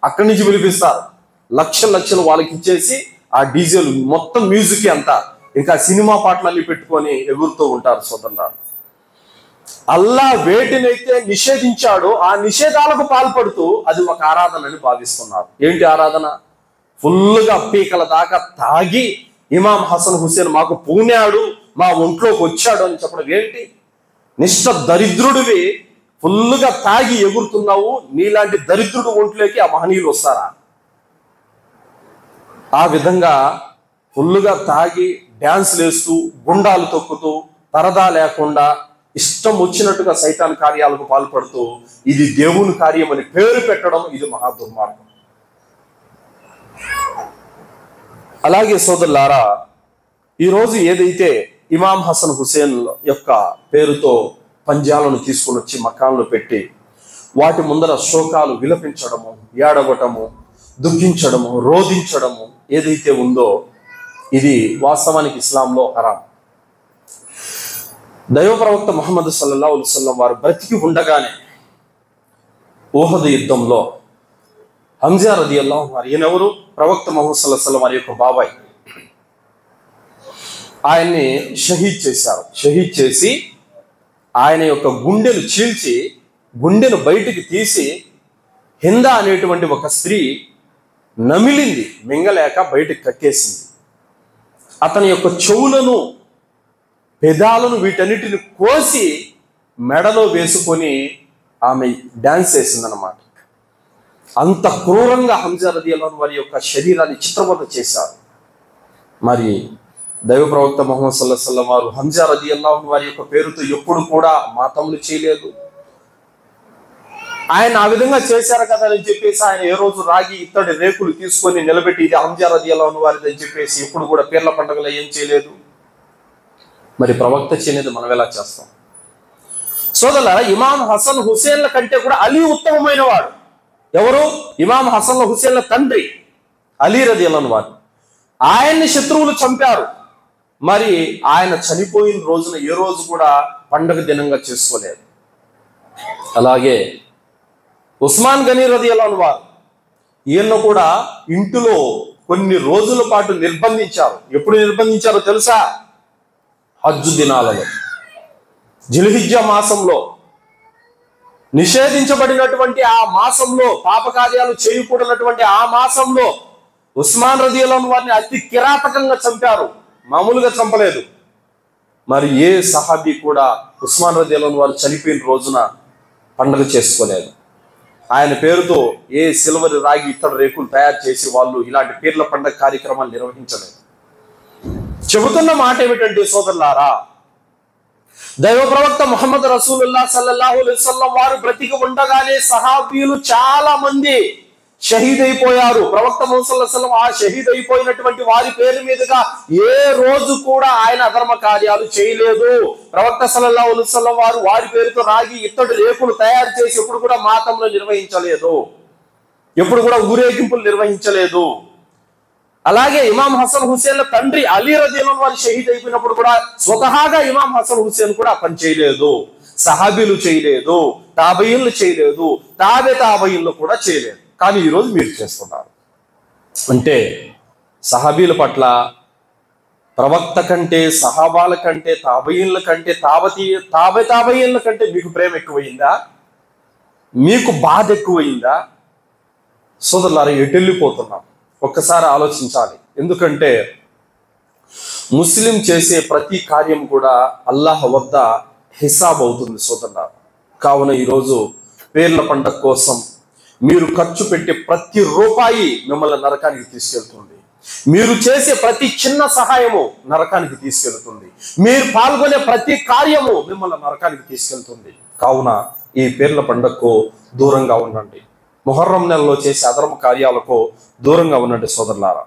అక్కడి నుంచి పిలిపిస్తారు. లక్షలు వాళ్ళకి ఇచ్చేసి ఆ డీజేలు మొత్తం మ్యూజిక్ అంతా ఇంకా సినిమా పాటలన్నీ పెట్టుకొని ఎగురుతూ ఉంటారు. సోదరులారా, అల్లాహ్ వేటినైతే నిషేధించాడో ఆ నిషేధాలకు పాల్పడుతూ అది ఒక ఆరాధన అని భావిస్తున్నారు. ఏంటి ఆరాధన? ఫుల్గా పీకల దాకా తాగి ఇమాం హసన్ హుసేన్ మాకు పూనాడు, మా ఒంట్లోకి వచ్చాడు అని చెప్పడం ఏంటి? నిష్ఠ దరిద్రుడివి, ఫుల్గా తాగి ఎగురుతున్నావు, నీలాంటి దరిద్రుడు ఒంట్లోకి ఆ మహనీయులు వస్తారా? ఆ విధంగా ఫుల్గా తాగి డ్యాన్స్లు వేస్తూ, గుండాలు తొక్కుతూ, పరదా లేకుండా ఇష్టం వచ్చినట్టుగా సైతాన్ కార్యాలకు పాల్పడుతూ ఇది దేవుని కార్యం అని పేరు పెట్టడం, ఇది మహా దుర్మార్గం. అలాగే సోదరులారా, ఈరోజు ఏదైతే ఇమాం హసన్ హుసేన్ యొక్క పేరుతో పంజాలను తీసుకుని వచ్చి మకాంలో పెట్టి వాటి ముందర శోకాలు విలపించడము, ఏడవటము, దుఃఖించడము, రోధించడము ఏదైతే ఉందో ఇది వాస్తవానికి ఇస్లాంలో హరాం. దైవ ప్రవక్త ముహమ్మద్ సల్లల్లాహు అలైహి వసల్లం వారు బ్రతికి ఉండగానే ఉహద్ యుద్ధంలో హంజా రదియల్లాహు అన్హు, ఈయనెవరు? ప్రవక్త ముహమ్మద్ సల్లల్లాహు అలైహి వసల్లం వారి యొక్క బాబాయ్. ఆయన్ని షహీద్ చేశారు. షహీద్ చేసి ఆయన యొక్క గుండెను చీల్చి గుండెను బయటికి తీసి హిందా అనేటువంటి ఒక స్త్రీ నమిలింది, మింగలేక బయటికి కక్కేసింది. అతని యొక్క చెవులను, పెదాలను వీటన్నిటిని కోసి మెడలో వేసుకొని ఆమె డాన్స్ వేసిందన్నమాట. అంత క్రూరంగా హంజా రదియల్లాహు అన్హు వారి యొక్క శరీరాన్ని చిత్రవద చేశారు. మరి దైవ ప్రవక్త ముహమ్మద్ సల్లల్లాహు అలైహి వసల్లం వారు హంజా రదియల్లాహు అన్హు వారి యొక్క పేరుతో ఎప్పుడు కూడా మాతములు చేయలేదు. ఆయన ఆ విధంగా చేశారు కదా అని చెప్పేసి ఆయన ఏ రోజు రాగి ఇత్తడి రేకులు తీసుకొని నిలబెట్టి ఇది హంజా రదియల్లాహు అన్హు వారిది అని చెప్పేసి ఎప్పుడు కూడా పీర్ల పండుగలో ఏం చేయలేదు. మరి ప్రవక్త చేయలేదు, మనం ఎలా చేస్తాం? సోదరులారా, ఇమాం హసన్ హుసేన్ల కంటే కూడా అలీ ఉత్తమమైన వాడు. ఎవరు? ఇమాం హసన్ హుసేన్ల తండ్రి అలీ రదియల్లాహు అన్హు వారు. ఆయన్ని శత్రువులు చంపారు. మరి ఆయన చనిపోయిన రోజున ఏ రోజు కూడా పండగ దినంగా చేసుకోలేదు. అలాగే ఉస్మాన్ గనీ రదియల్లాహు అన్హు వారు, ఈయన్ను కూడా ఇంటిలో కొన్ని రోజుల పాటు నిర్బంధించారు. ఎప్పుడు నిర్బంధించారో తెలుసా? హజ్జు దినాలలో, జిల్హిజ్జా మాసంలో, నిషేధించబడినటువంటి ఆ మాసంలో, పాపకార్యాలు చేయకూడనటువంటి ఆ మాసంలో ఉస్మాన్ రదియల్లాహు అన్హు వారిని అతి కిరాతకంగా చంపారు. మామూలుగా చంపలేదు. మరి ఏ సహాబీ కూడా ఉస్మాన్ రదియల్లాహు అన్హు వారు చనిపోయిన రోజున పండుగ చేసుకోలేదు. ఆయన పేరుతో ఏ సిల్వర్, రాగి, ఇతర రేకులు తయారు చేసి వాళ్ళు ఇలాంటి పీర్ల పండుగ కార్యక్రమాలు నిర్వహించలేదు. చెబుతున్న మాట ఏమిటంటే సోదరులారా, దైవ ప్రవక్త ముహమ్మద్ రసూలుల్లాహ్ సల్లల్లాహు అలైహి వసల్లం వారు బ్రతికి ఉండగానే సహాబీలు చాలా మంది షహీద్ అయిపోయారు. ప్రవక్త ముహమ్మద్ సల్లల్లాహు అలైహి వసల్లం ఆ షహీద్ అయిపోయినటువంటి వారి పేరు మీదుగా ఏ రోజు కూడా ఆయన అధర్మ కార్యాలు చేయలేదు. ప్రవక్త సల్లల్లాహు అలైహి వసల్లం వారు వారి పేరుతో రాగి, ఇత్తడి రేకులు తయారు చేసి ఎప్పుడు కూడా మాతంలో నిర్వహించలేదు, ఎప్పుడు కూడా ఊరేగింపులు నిర్వహించలేదు. అలాగే ఇమాం హసన్ హుసేన్ల తండ్రి అలీ రదియల్లాహు అన్హు వారు షహీద్ అయిపోయినప్పుడు కూడా స్వతహాగా ఇమాం హసన్ హుసేన్ కూడా పని చేయలేదు. సహాబీలు చేయలేదు, తాబయీన్లు చేయలేదు, తాబేయిన్లు కూడా చేయలేదు. కానీ ఈరోజు మీరు చేస్తున్నారు. అంటే సహాబీల పట్ల, ప్రవక్త కంటే, సహాబాల కంటే, తాబయీన్ల కంటే, తాబయీన్ల కంటే మీకు ప్రేమ ఎక్కువైందా? మీకు బాధ ఎక్కువైందా? సోదరులారా, ఎటు వెళ్ళిపోతున్నాం ఒక్కసారి ఆలోచించాలి. ఎందుకంటే ముస్లిం చేసే ప్రతి కార్యం కూడా అల్లాహ్ వద్ద హిసాబ్ అవుతుంది సోదరులారా. కావున ఈరోజు పీర్ల పండగ కోసం మీరు ఖర్చు పెట్టే ప్రతి రూపాయి మిమ్మల్ని నరకానికి తీసుకెళ్తుంది. మీరు చేసే ప్రతి చిన్న సహాయము నరకానికి తీసుకెళ్తుంది. మీరు పాల్గొనే ప్రతి కార్యము మిమ్మల్ని నరకానికి తీసుకెళ్తుంది. కావున ఈ పీర్ల పండగకు దూరంగా ఉండండి. ముహర్రం నెలలో చేసే అధర్మ కార్యాలకు దూరంగా ఉండండి సోదరులారా.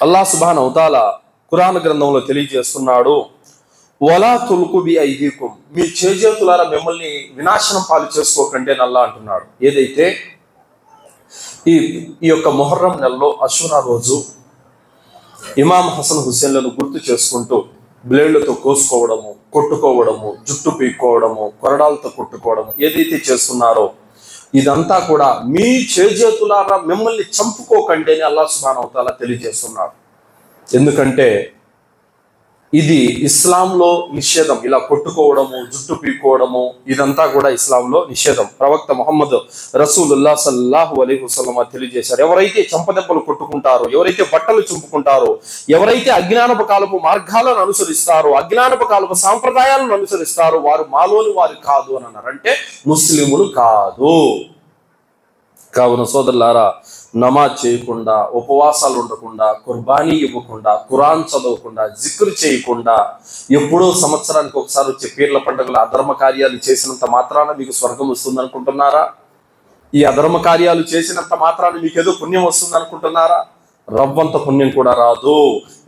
అల్లాహ్ సుబ్హానహు వ తఆలా ఖురాన్ గ్రంథంలో తెలియజేస్తున్నాడు, వలా తుల్కు బి ఐదీకుం, మీ చేజేతులారా మిమ్మల్ని వినాశనం పాలు చేసుకోకండి అని అల్లాహ్ అంటున్నాడు. ఏదైతే ఈ యొక్క ముహర్రం నెలలో అషూరా రోజు ఇమాం హసన్ హుసేన్లను గుర్తు చేసుకుంటూ బ్లేడ్లతో కోసుకోవడము, కొట్టుకోవడము, జుట్టు పీక్కోవడము, కొరడాలతో కొట్టుకోవడము ఏదైతే చేస్తున్నారో ఇదంతా కూడా మీ చేజేతులారా మిమ్మల్ని చంపుకోకండి అని అల్లాహ్ సుబ్హానహు వ తఆలా తెలియజేస్తున్నాడు. ఎందుకంటే ఇది ఇస్లాంలో నిషేధం. ఇలా కొట్టుకోవడము, జుట్టు పీక్కోవడము ఇదంతా కూడా ఇస్లాంలో నిషేధం. ప్రవక్త ముహమ్మద్ రసూలుల్లాహ్ సల్లల్లాహు అలైహి వసల్లం తెలియజేశారు, ఎవరైతే చంపదెబ్బలు కొట్టుకుంటారో, ఎవరైతే బట్టలు చింపుకుంటారో, ఎవరైతే అజ్ఞానపు కాలపు మార్గాలను అనుసరిస్తారో, అజ్ఞానపు కాలపు సాంప్రదాయాలను అనుసరిస్తారో వారు మాలోని వారు కాదు అని అన్నారు. అంటే ముస్లిములు కాదు. కావున సోదరులారా, నమాజ్ చేయకుండా, ఉపవాసాలు ఉండకుండా, కుర్బానీ ఇవ్వకుండా, ఖురాన్ చదవకుండా, జిక్ర్ చేయకుండా, ఎప్పుడో సంవత్సరానికి ఒకసారి వచ్చే పీర్ల పండుగలు అధర్మ కార్యాలు చేసినంత మాత్రాన మీకు స్వర్గం వస్తుంది అనుకుంటున్నారా? ఈ అధర్మ కార్యాలు చేసినంత మాత్రాన మీకు ఏదో పుణ్యం వస్తుంది అనుకుంటున్నారా? రవ్వంత పుణ్యం కూడా రాదు.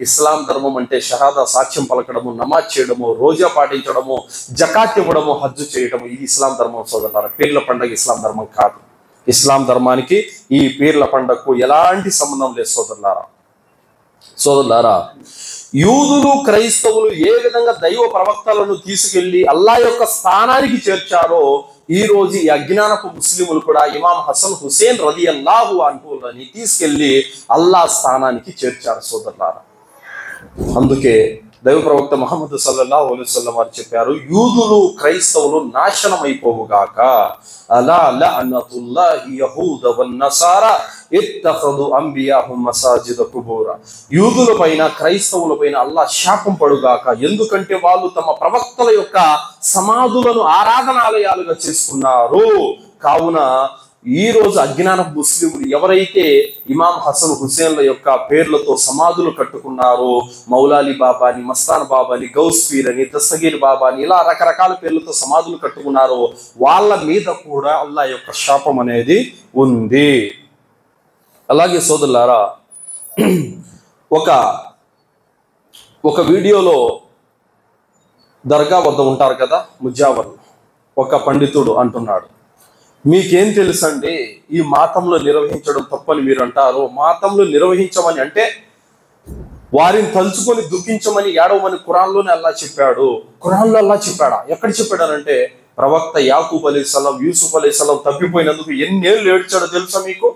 ఇస్లాం ధర్మం అంటే షహాదా, సాక్ష్యం పలకడము, నమాజ్ చేయడము, రోజా పాటించడము, జకాత్ ఇవ్వడము, హజ్జు చేయడము, ఇది ఇస్లాం ధర్మం సోదరులారా. పీర్ల పండుగ ఇస్లాం ధర్మం కాదు. ఇస్లాం ధర్మానికి ఈ పీర్ల పండగకు ఎలాంటి సంబంధం లేదు సోదరులారా. యూదులు క్రైస్తవులు ఏ విధంగా దైవ ప్రవక్తలను తీసుకెళ్లి అల్లా యొక్క స్థానానికి చేర్చారో ఈ రోజు ఈ అజ్ఞానపు ముస్లిములు కూడా ఇమాం హసన్ హుసేన్ రదియల్లాహు అన్హులని తీసుకెళ్లి అల్లా స్థానానికి చేర్చారు సోదరులారా. అందుకే దైవ ప్రవక్త ముహమ్మద్ సల్లల్లాహు అలైహి వసల్లం వారు చెప్పారు, యూదులు క్రైస్తవులు నాశనం అయిపోవుగాక. అలా లఅనతుల్లాహి యహూద వన్నసారా ఇత్తఖదు అంబియాహుం మసాజిద కుబూరా. యూదుల పైన క్రైస్తవుల పైన అల్లా శాపం పడుగాక. ఎందుకంటే వాళ్ళు తమ ప్రవక్తల యొక్క సమాధులను ఆరాధనాలయాలుగా చేసుకున్నారు. కావున ఈ రోజు అజ్ఞాన ముస్లింలు ఎవరైతే ఇమాం హసన్ హుసేన్ల యొక్క పేర్లతో సమాధులు కట్టుకున్నారో, మౌలాలి బాబాని, మస్తాన్ బాబాని, గౌస్ పీర్ అని, దస్తగీర్ బాబాని, ఇలా రకరకాల పేర్లతో సమాధులు కట్టుకున్నారో వాళ్ళ మీద కూడా అల్లా యొక్క శాపం అనేది ఉంది. అలాగే సోదరులారా, ఒక వీడియోలో దర్గా వద్ద ఉంటారు కదా ముజావర్, ఒక పండితుడు అంటున్నాడు, మీకేం తెలుసండి ఈ మాతంలో నిర్వహించడం తప్పని మీరు అంటారు. మాతంలో నిర్వహించమని అంటే వారిని తలుచుకొని దుఃఖించమని ఏడవమని ఖురాన్లోనే అల్లా చెప్పాడు. ఖురాన్లో అల్లా చెప్పాడా? ఎక్కడ చెప్పాడనంటే ప్రవక్త యాకూబ్ అలైహిస్సలాం, యూసుఫ్ అలైహిస్సలాం తప్పిపోయినందుకు ఎన్నేళ్ళు ఏడ్చాడో తెలుసా మీకు?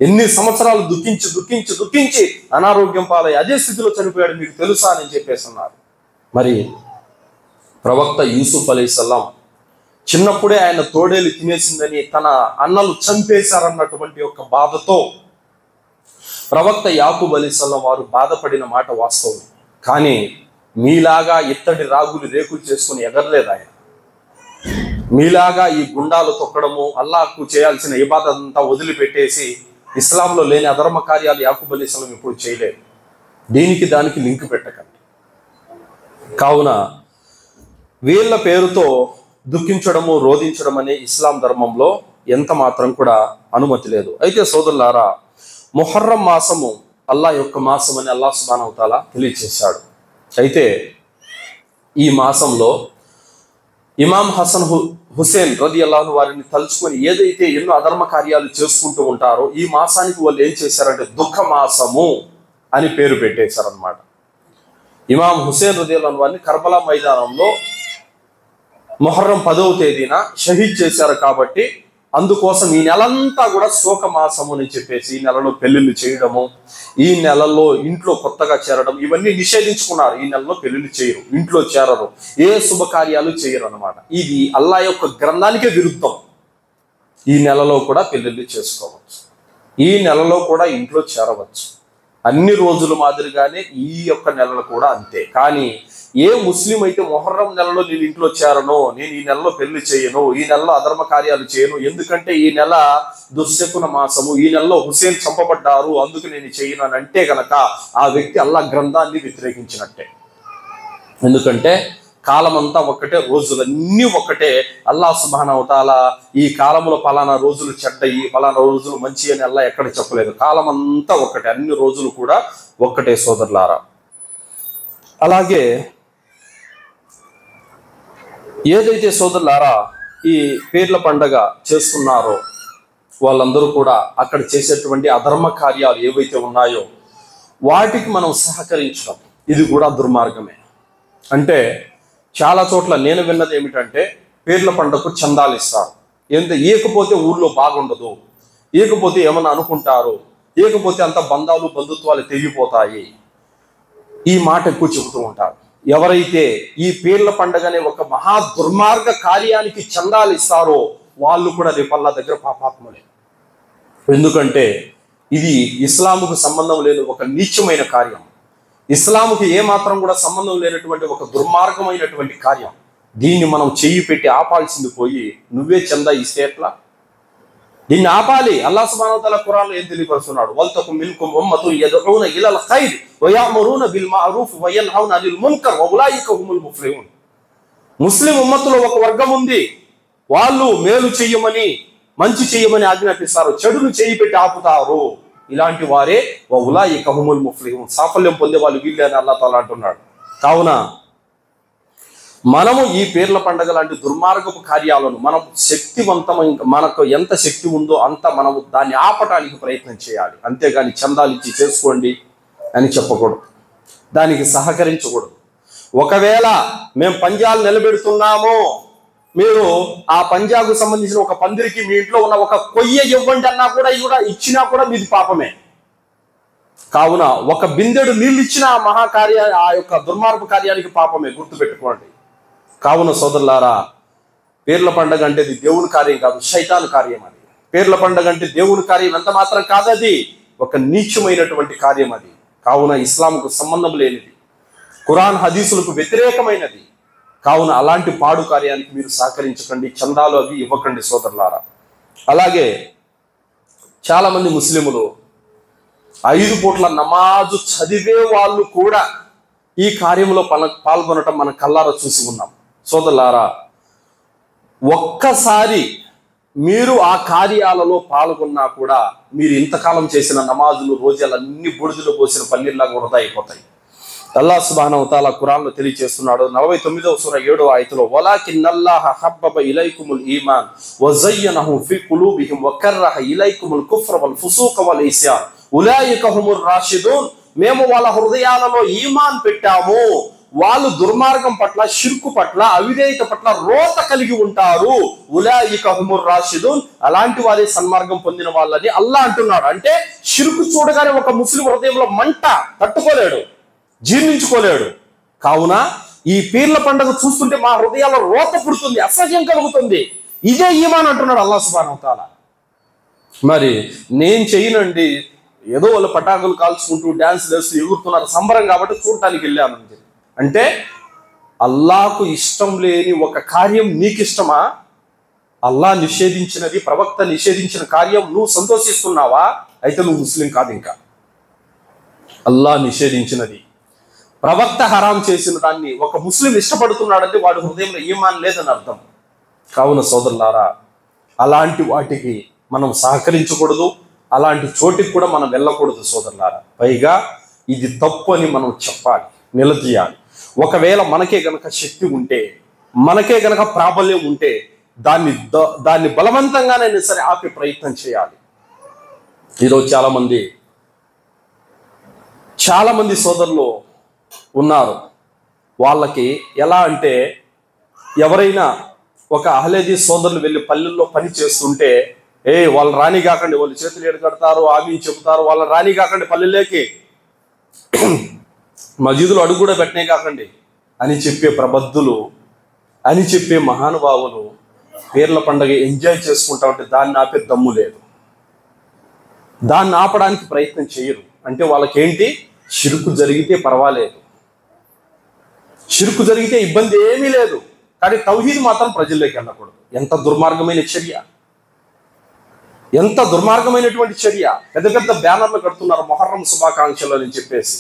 ఎన్ని సంవత్సరాలు దుఃఖించి అనారోగ్యం పాలై అదే స్థితిలో చనిపోయాడు మీకు తెలుసా అని చెప్పేసి అన్నారు. మరి ప్రవక్త యూసుఫ్ అలైహిస్సలాం చిన్నప్పుడే ఆయన తోడేలు తినేసిందని తన అన్నలు చంపేశారన్నటువంటి ఒక బాధతో ప్రవక్త యాకూబ్ అలైహిస్సలాం వారు బాధపడిన మాట వాస్తవం. కానీ మీలాగా ఇత్తడి రాగులు రేకులు చేసుకుని ఎగరలేదు ఆయన. మీలాగా ఈ గుండాలు తొక్కడము, అల్లాహకు చేయాల్సిన ఇబాదత్ అంతా వదిలిపెట్టేసి ఇస్లాంలో లేని అధర్మ కార్యాలు యాకూబ్ అలైహిస్సలాం ఇప్పుడు చేయలేదు. దీనికి దానికి లింక్ పెట్టకండి. కావున వీళ్ళ పేరుతో దుఃఖించడము, రోధించడం అనే ఇస్లాం ధర్మంలో ఎంత మాత్రం కూడా అనుమతి లేదు. అయితే సోదరులారా, ముహర్రం మాసము అల్లా యొక్క మాసం అని అల్లాహ్ సుబ్హానహు వ తఆలా తెలియజేశాడు. అయితే ఈ మాసంలో ఇమాం హసన్ హుసేన్ రదియల్లాహు అన్హు వారిని తలుచుకొని ఏదైతే ఎన్నో అధర్మ కార్యాలు చేసుకుంటూ ఉంటారో ఈ మాసానికి వాళ్ళు ఏం చేశారంటే దుఃఖ మాసము అని పేరు పెట్టేశారనమాట. ఇమాం హుసేన్ రదియల్లాహు అన్హు వారిని కర్బలా మైదానంలో ముహర్రం 10వ తేదీన షహీద్ చేశారు. కాబట్టి అందుకోసం ఈ నెలంతా కూడా శోక మాసము అని చెప్పేసి ఈ నెలలో పెళ్లిళ్ళు చేయడము, ఈ నెలలో ఇంట్లో కొత్తగా చేరడం, ఇవన్నీ నిషేధించుకున్నారు. ఈ నెలలో పెళ్లిళ్ళు చేయరు, ఇంట్లో చేరరు, ఏ శుభకార్యాలు చేయరు అన్నమాట. ఇది అల్లా యొక్క గ్రంథానికే విరుద్ధం. ఈ నెలలో కూడా పెళ్లిళ్ళు చేసుకోవచ్చు, ఈ నెలలో కూడా ఇంట్లో చేరవచ్చు, అన్ని రోజుల మాదిరిగానే ఈ యొక్క నెలలు కూడా అంతే. కానీ ఏ ముస్లిం అయితే మొహర్రం నెలలో నేను ఇంట్లో చేరను, నేను ఈ నెలలో పెళ్లి చేయను, ఈ నెలలో అధర్మ కార్యాలు చేయను, ఎందుకంటే ఈ నెల దుశ్శకున మాసము, ఈ నెలలో హుసేన్ చంపబడ్డారు, అందుకు నేను చేయను అని అంటే గనక ఆ వ్యక్తి అల్లా గ్రంథాన్ని వ్యతిరేకించినట్టే. ఎందుకంటే కాలమంతా ఒక్కటే, రోజులన్నీ ఒక్కటే. అల్లాహ్ సుబ్హానహు వ తఆలా ఈ కాలంలో పలానా రోజులు చెడ్డయి, పలానా రోజులు మంచి అని అల్లా ఎక్కడ చెప్పలేదు. కాలమంతా ఒక్కటే, అన్ని రోజులు కూడా ఒక్కటే సోదరులారా. అలాగే ఏదైతే సోదరులారా ఈ పీర్ల పండగ చేస్తున్నారో వాళ్ళందరూ కూడా అక్కడ చేసేటువంటి అధర్మ కార్యాలు ఏవైతే ఉన్నాయో వాటికి మనం సహకరించడం ఇది కూడా దుర్మార్గమే. అంటే చాలా చోట్ల నేను విన్నది ఏమిటంటే పీర్ల పండగకు చందాలు ఇస్తారు, ఏకపోతే ఊర్లో బాగుండదు, ఏకపోతే ఏమన్నా అనుకుంటారు, ఏకపోతే అంత బంధాలు బంధుత్వాలు తెగిపోతాయి, ఈ మాట ఎక్కువ చెబుతూ ఉంటారు. ఎవరైతే ఈ పీర్ల పండగ అనే ఒక మహా దుర్మార్గ కార్యానికి చందాలు ఇస్తారో వాళ్ళు కూడా రేపల్లా దగ్గర పాపాత్ములే. ఎందుకంటే ఇది ఇస్లాముకు సంబంధం లేని ఒక నీచమైన కార్యం, ఇస్లాముకి ఏమాత్రం కూడా సంబంధం లేనటువంటి ఒక దుర్మార్గమైనటువంటి కార్యం. దీన్ని మనం చెయ్యి పెట్టి ఆపాల్సింది పోయి నువ్వే చందా ఇస్తే ఎట్లా? దీన్ని ఆపాలి. అల్లాహ్ సుబ్హానహు వ తఆలా ఖురాన్లో ఏం తెలియపరుస్తున్నాడు? వల్తకుం మిన్కుం ఉమ్మతున్ యద్ఉన ఇలల్ ఖైర్ వయఅమురున బిల్ మఅరూఫ్ వయన్హౌన అనిల్ మున్కర్ వఉలైక హుముల్ ముఫ్లిహూన్. ముస్లిం ఉమ్మతులో ఒక వర్గం ఉంది, వాళ్ళు మేలు చెయ్యమని మంచి చెయ్యమని ఆజ్ఞాపిస్తారు, చెడును చేయి పెట్టి ఆపుతారు. ఇలాంటి వారే వఉలైక హుముల్ ముఫ్లిహూన్, సాఫల్యం పొందే వాళ్ళు వీళ్ళే అని అల్లాహ్ తాలా అంటున్నాడు. కావున మనము ఈ పీర్ల పండగ లాంటి దుర్మార్గపు కార్యాలను మనం మనకు ఎంత శక్తి ఉందో అంత మనము దాన్ని ఆపటానికి ప్రయత్నం చేయాలి. అంతేగాని చందాలు ఇచ్చి చేసుకోండి అని చెప్పకూడదు, దానికి సహకరించకూడదు. ఒకవేళ మేము పంజాలు నిలబెడుతున్నాము, మీరు ఆ పంజాకు సంబంధించిన ఒక పందిరికి మీ ఇంట్లో ఉన్న ఒక కొయ్య ఇవ్వండి అన్నా కూడా ఇచ్చినా కూడా మీది పాపమే. కావున ఒక బిందెడు నీళ్ళు ఇచ్చిన ఆ యొక్క దుర్మార్గ కార్యానికి పాపమే, గుర్తుపెట్టుకోండి. కావున సోదరులారా, పీర్ల పండగ అంటే అది దేవుని కార్యం కాదు, శైతాను కార్యం. అది పీర్ల పండగ అంటే దేవుని కార్యం ఎంత మాత్రం కాదు, అది ఒక నీచమైనటువంటి కార్యం. అది కావున ఇస్లాంకు సంబంధం లేనిది, ఖురాన్ హదీసులకు వ్యతిరేకమైనది. కావున అలాంటి పాడు కార్యానికి మీరు సహకరించకండి, చందాలు అవి ఇవ్వకండి సోదరులారా. అలాగే చాలామంది ముస్లిములు 5 పూట్ల నమాజు చదివే వాళ్ళు కూడా ఈ కార్యంలో పాల్గొనటం మన కళ్ళారా చూసి ఉన్నాం. సోదరులారా, ఒక్కసారి మీరు ఆ కార్యాలలో పాల్గొన్నా కూడా మీరు ఇంతకాలం చేసిన నమాజులు రోజులన్నీ బుడిదలో పోసిన పన్నీర్లాగా వృధా అయిపోతాయి. అల్లాహ్ సుబ్హానహు వ తఆలా ఖురాన్లో తెలియజేస్తున్నాడు, 49వ సూర 7వ ఆయతలో, వలాకిన్నల్లాహ హబ్బబ ఇలైకుముల్ ఈమాన్ వజయ్యనహు ఫీ ఖులూబిహిం వకర్రహ ఇలైకుముల్ కుఫ్ర వల్ ఫుసూక వల్ ఇస్యాన్ ఉలైక హుముర్ రాషిదూన్. మేము వాళ్ళ హృదయాలలో ఈమాన్ పెట్టాము, వాళ్ళు దుర్మార్గం పట్ల, షిర్కు పట్ల, అవిధేయత పట్ల రోత కలిగి ఉంటారు. ఉలైక హుముర్ రాషిదూన్, అలాంటి వారే సన్మార్గం పొందిన వాళ్ళని అల్లాహ్ అంటున్నాడు. అంటే షిర్కు చూడగానే ఒక ముస్లిం హృదయంలో మంట తట్టుకోలేడు, జీర్ణించుకోలేడు. కావున ఈ పీర్ల పండుగ చూస్తుంటే మా హృదయాల్లో రోత పుడుతుంది, అసహ్యం కలుగుతుంది. ఇదే ఈమాన్ అంటున్నాడు అల్లాహ్ సుబ్హానహు వ తఆలా. మరి నేను చేయనండి, ఏదో వాళ్ళు పటాకులు కాల్చుకుంటూ డ్యాన్స్ వేస్తూ ఎగురుతున్నారు, సంబరం కాబట్టి చూడటానికి వెళ్ళాను అంటే, అల్లాహకు ఇష్టం లేని ఒక కార్యం నీకు ఇష్టమా? అల్లాహ్ నిషేధించినది, ప్రవక్త నిషేధించిన కార్యం నువ్వు సంతోషిస్తున్నావా? అయితే నువ్వు ముస్లిం కాదు. ఇంకా అల్లాహ్ నిషేధించినది, ప్రవక్త హరాం చేసిన దాన్ని ఒక ముస్లిం ఇష్టపడుతున్నాడంటే వాడి హృదయంలో ఈమాన్ లేదని అర్థం. కావున సోదరులారా, అలాంటి వాటికి మనం సహకరించకూడదు, అలాంటి చోటికి కూడా మనం వెళ్ళకూడదు సోదరులారా. పైగా ఇది తప్పు అని మనం చెప్పాలి, నిలదీయాలి. ఒకవేళ మనకే గనక శక్తి ఉంటే, మనకే గనక ప్రాబల్యం ఉంటే దాన్ని బలవంతంగానైనా సరే ఆపే ప్రయత్నం చేయాలి. ఈరోజు చాలా మంది సోదరులు ఉన్నారు, వాళ్ళకి ఎలా అంటే, ఎవరైనా ఒక అహ్లదీ సోదరులు వెళ్ళి పల్లెల్లో పని చేస్తుంటే, వాళ్ళు రాని కాకండి, వాళ్ళు చేతులు ఎడగడతారు, ఆమె చెబుతారు, వాళ్ళని రాని కాకండి, పల్లెల్లోకి మజీదులు అడుగు కూడా పెట్టనే కాకండి అని చెప్పే ప్రబద్ధులు, అని చెప్పే మహానుభావులు పీర్ల పండగ ఎంజాయ్ చేసుకుంటా ఉంటే దాన్ని ఆపే దమ్ము లేదు, దాన్ని ఆపడానికి ప్రయత్నం చేయరు. అంటే వాళ్ళకేంటి, షిర్కు జరిగితే పర్వాలేదు, షిర్కు జరిగితే ఇబ్బంది ఏమీ లేదు, కానీ తౌహీద్ మాత్రం ప్రజల్లోకి వెళ్ళకూడదు. ఎంత దుర్మార్గమైన చర్య, ఎంత దుర్మార్గమైనటువంటి చర్య. పెద్ద పెద్ద బ్యానర్లు కడుతున్నారు మొహర్రం శుభాకాంక్షలు అని చెప్పేసి,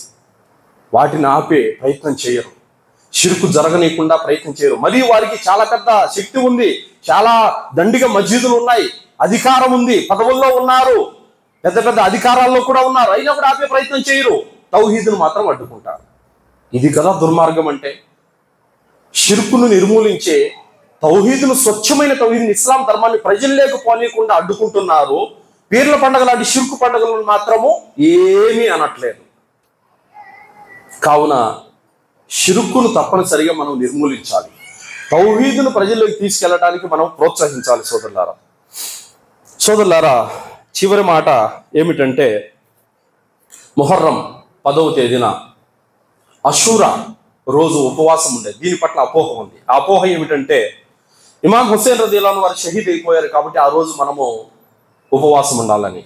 వాటిని ఆపే ప్రయత్నం చేయరు, షిర్కు జరగనీయకుండా ప్రయత్నం చేయరు. మరియు వారికి చాలా పెద్ద శక్తి ఉంది, చాలా దండిగా మస్జిదులు ఉన్నాయి, అధికారం ఉంది, పదవుల్లో ఉన్నారు, పెద్ద పెద్ద అధికారాల్లో కూడా ఉన్నారు, అయినా కూడా ఆపే ప్రయత్నం చేయరు, తౌహీదును మాత్రం అడ్డుకుంటారు. ఇది కదా దుర్మార్గం అంటే. షిర్కును నిర్మూలించే తౌహీదును, స్వచ్ఛమైన తౌహీదును, ఇస్లాం ధర్మాన్ని ప్రజల్లోకి పోనీయకుండా అడ్డుకుంటున్నారు. పీర్ల పండుగ లాంటి షిర్కు పండుగలను మాత్రము ఏమీ అనట్లేదు. కావున షిర్కును తప్పనిసరిగా మనం నిర్మూలించాలి, తౌహీదును ప్రజల్లోకి తీసుకెళ్ళడానికి మనం ప్రోత్సహించాలి సోదరులారా. చివరి మాట ఏమిటంటే, ముహర్రం 10వ తేదీన అషూరా రోజు ఉపవాసం ఉండేది. దీని పట్ల అపోహ ఉంది. ఆ అపోహ ఏమిటంటే, ఇమాం హుస్సేన్ రదియల్లాహు అన్హు వారు షహీద్ అయిపోయారు కాబట్టి ఆ రోజు మనము ఉపవాసం ఉండాలని.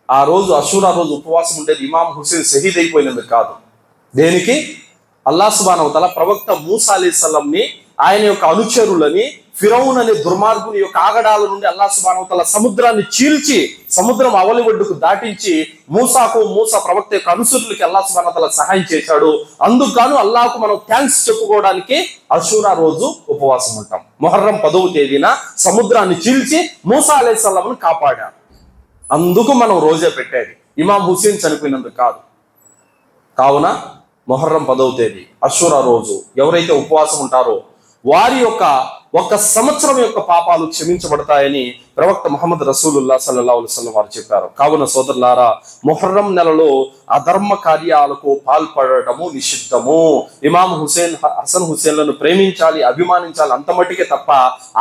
ఆ రోజు అషూరా రోజు ఉపవాసం ఉండేది ఇమాం హుస్సేన్ షహీద్ అయిపోయినందుకు కాదు. దేనికి? అల్లాహ్ సుబ్హానహు వ తఆలా ప్రవక్త మూసా అలైహిస్సలాంని, ఆయన యొక్క అనుచరులని, ఫిరౌన్ అనే దుర్మార్గుని యొక్క ఆగడాల నుండి అల్లాహ్ సుబ్హానహు వ తఆలా సముద్రాన్ని చీల్చి, సముద్రం అవలి ఒడ్డుకు దాటించి మూసా ప్రవక్త యొక్క అనుచరులకి అల్లాహ్ సుబ్హానహు వ తఆలా సహాయం చేశాడు. అందుకు గాను అల్లాహకు మనం థ్యాంక్స్ చెప్పుకోవడానికి అషూరా రోజు ఉపవాసం ఉంటాం. ముహర్రం 10వ తేదీన సముద్రాన్ని చీల్చి మూసా అలైహిస్సలాంని కాపాడాడు, అందుకు మనం రోజే పెట్టేది, ఇమాం హుస్సేన్ చనిపోయినందుకు కాదు. కావున ముహర్రం 10వ తేదీ అషూరా రోజు ఎవరైతే ఉపవాసం ఉంటారో వారి యొక్క 1 సంవత్సరం యొక్క పాపాలు క్షమించబడతాయని ప్రవక్త ముహమ్మద్ రసూలుల్లాహ్ సల్లల్లాహు అలైహి వసల్లం వారు చెప్పారు. కావున సోదరులారా, ముహర్రం నెలలో అధర్మ కార్యాలకు పాల్పడటము నిషిద్ధము. ఇమాం హసన్ హుసేన్లను ప్రేమించాలి, అభిమానించాలి అంత మట్టికే తప్ప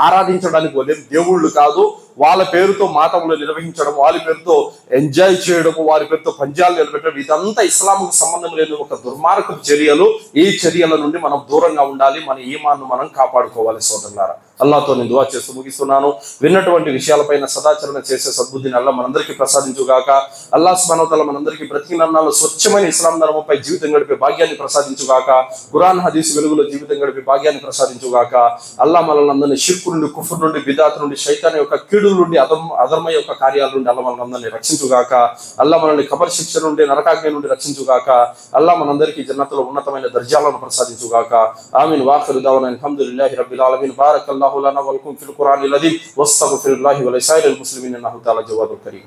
ఆరాధించడానికి వాళ్ళేం దేవుళ్ళు కాదు. వాళ్ళ పేరుతో మాతములు నిర్వహించడం, వాళ్ళ పేరుతో ఎంజాయ్ చేయడము, వారి పేరుతో పంజాలు నిలబెట్టడం, ఇదంతా ఇస్లాంకు సంబంధం లేని ఒక దుర్మార్గపు చర్యలు. ఈ చర్యల నుండి మనం దూరంగా ఉండాలి, మన ఈమాన్ను మనం కాపాడుకోవాలి. సోదరులారా, అల్లాహ్తో నేను దుఆ చేస్తూ ముగిస్తున్నాను. విన్నటువంటి విషయాలపైన సదాచరణ చేసే సద్బుద్ధిని అల్లాహ్ మనందరికీ ప్రసాదించుగాక. అల్లాహ్ సుబ్హానహు వ తఆలా మనందరికీ బ్రతికినన్నాళ్ళు స్వచ్ఛమైన ఇస్లాం ధర్మంపై జీవితం గడిపే భాగ్యాన్ని ప్రసాదించుగాక. ఖురాన్ హదీస్ వెలుగులో జీవితం గడిపే భాగ్యాన్ని ప్రసాదించుగాక. అల్లాహ్ మనల్ని అందరినీ షిర్కు నుండి, కుఫ్ర్ నుండి, బిదాత్ నుండి, శైతాన్ యొక్క కీడుల నుండి, అధర్మ యొక్క కార్యాల నుండి అల్లాహ్ మనల్ని అందరినీ రక్షించుగాక. అల్లాహ్ మనల్ని ఖబర్ శిక్ష నుండి, నరకాగ్ని నుండి రక్షించుగాక. అల్లాహ్ మనందరికీ జన్నతులో ఉన్నతమైన దర్జాలను ప్రసాదించుగాక. ఆమీన్. వాఖిరు దఅవానా అల్హమ్దులిల్లాహి రబ్బిల్ ఆలమీన్. బారకల్లాహు లనా వలకుం ఫిల్ ఖురానిల్ అజీమ్. వస్తగ్ఫిరుల్లాహి వలిసాయిరిల్ ముస్లిమీన్ ఇన్నహు తఆలా జవాదుల్ కరీం.